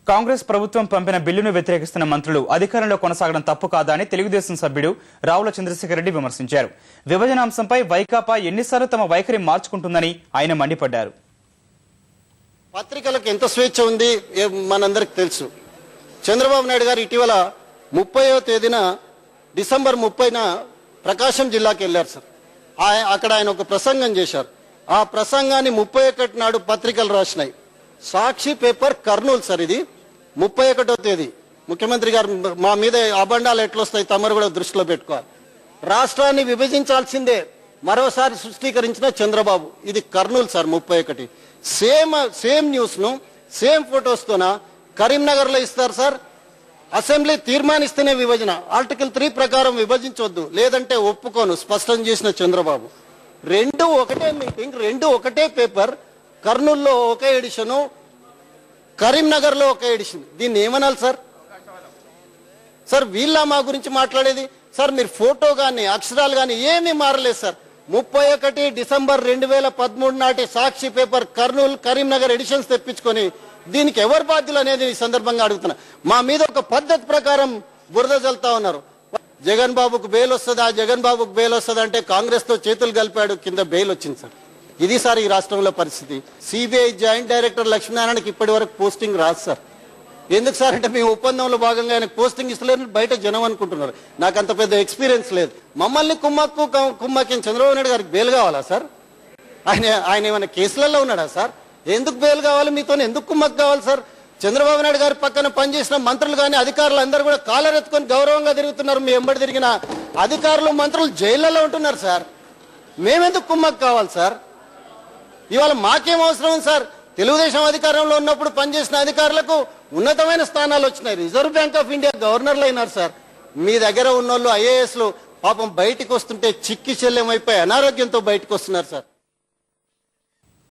కాంగ్రెస్ ప్రభుత్వం పంపిన బిల్లును వ్యతిరేకిస్తున్న మంత్రులు అధికారంలో కొనసాగడం తప్పు కాదా అని తెలుగుదేశం సభ్యుడు రావుల చంద్రశేఖర్ రెడ్డి విమర్శించారు. విభజన అంశంపై వైకాపా ఎన్నిసార్లు తమ వైఖరి మార్చుకుంటుందని ఆయన మండిపడ్డారు. పత్రికలకు ఎంత స్వేచ్ఛ ఉంది మనందరికి తెలుసు. చంద్రబాబు నాయుడు గారు ఇటీవల 30వ తేదీన డిసెంబర్ 30న ప్రకాశం జిల్లాకి వెళ్ళారు సార్. అక్కడ ఆయన ఒక ప్రసంగం చేశారు. ఆ ప్రసంగాన్ని 31 నాడు పత్రికలు రాసినాయి. సాక్షి పేపర్ కర్నూలు సార్. ఇది 31వ తేదీ. ముఖ్యమంత్రి గారు మా మీద అబండాలు ఎట్లొస్తాయి తమరు కూడా దృష్టిలో పెట్టుకోవాలి. రాష్ట్రాన్ని విభజించాల్సిందే మరోసారి సృష్టీకరించిన చంద్రబాబు. ఇది కర్నూలు సార్ 31. సేమ్ న్యూస్ ను సేమ్ ఫొటోస్ తోన కరీంనగర్ లో ఇస్తారు సార్. అసెంబ్లీ తీర్మానిస్తేనే విభజన. ఆర్టికల్ 3 ప్రకారం విభజించవద్దు, లేదంటే ఒప్పుకోను స్పష్టం చేసిన చంద్రబాబు. రెండు ఒకటే మీటింగ్, రెండు ఒకటే పేపర్. కర్నూలులో ఒక ఎడిషను, కరీంనగర్ లో ఒక ఎడిషన్. దీన్ని ఏమనాలి సార్? సార్ వీళ్ళ మా గురించి మాట్లాడేది సార్. మీరు ఫోటో గాని అక్షరాలు గాని ఏమీ మారలేదు సార్. 31 డిసెంబర్ 2013 నాటి సాక్షి పేపర్ కర్నూలు కరీంనగర్ ఎడిషన్స్ తెప్పించుకొని దీనికి ఎవరు బాధ్యులు అనేది ఈ సందర్భంగా అడుగుతున్నా. మా మీద ఒక పద్ధతి ప్రకారం బురద జల్తా ఉన్నారు. జగన్ బాబుకు బెయిల్ వస్తుందా, జగన్ బాబుకు బెయిల్ వస్తుందా అంటే కాంగ్రెస్ తో చేతులు కలిపాడు, కింద బెయిల్ వచ్చింది సార్. ఇది సార్ ఈ రాష్ట్రంలో పరిస్థితి. సిబిఐ జాయింట్ డైరెక్టర్ లక్ష్మీనారాయణకి ఇప్పటి వరకు పోస్టింగ్ రాదు సార్. ఎందుకు సార్ అంటే మేము ఒప్పందంలో భాగంగా ఆయనకు పోస్టింగ్ ఇస్తలేరు బయట జనం అనుకుంటున్నారు. నాకు అంత పెద్ద ఎక్స్పీరియన్స్ లేదు. మమ్మల్ని కుమ్మక్కి చంద్రబాబు నాయుడు గారికి బెయిల్ కావాలా సార్? ఆయన ఏమైనా కేసులలో ఉన్నాడా సార్? ఎందుకు బెయిల్ కావాలి? మీతో ఎందుకు కుమ్మక్కు కావాలి సార్? చంద్రబాబు నాయుడు గారి పక్కన పనిచేసిన మంత్రులు కానీ అధికారులు అందరూ కూడా కాలర్ ఎత్తుకొని గౌరవంగా తిరుగుతున్నారు. మీ వెంబడి తిరిగిన అధికారులు మంత్రులు జైళ్లలో ఉంటున్నారు సార్. మేమెందుకు కుమ్మక్కు కావాలి సార్? ఇవాళ మాకేం అవసరం సార్? తెలుగుదేశం అధికారంలో ఉన్నప్పుడు పనిచేసిన అధికారులకు ఉన్నతమైన స్థానాలు వచ్చినాయి. రిజర్వ్ బ్యాంక్ ఆఫ్ ఇండియా గవర్నర్లు అయినారు సార్. మీ దగ్గర ఉన్నోళ్ళు IASలు పాపం బయటికి వస్తుంటే చిక్కి చెల్లెమైపోయి అనారోగ్యంతో బయటకు వస్తున్నారు సార్.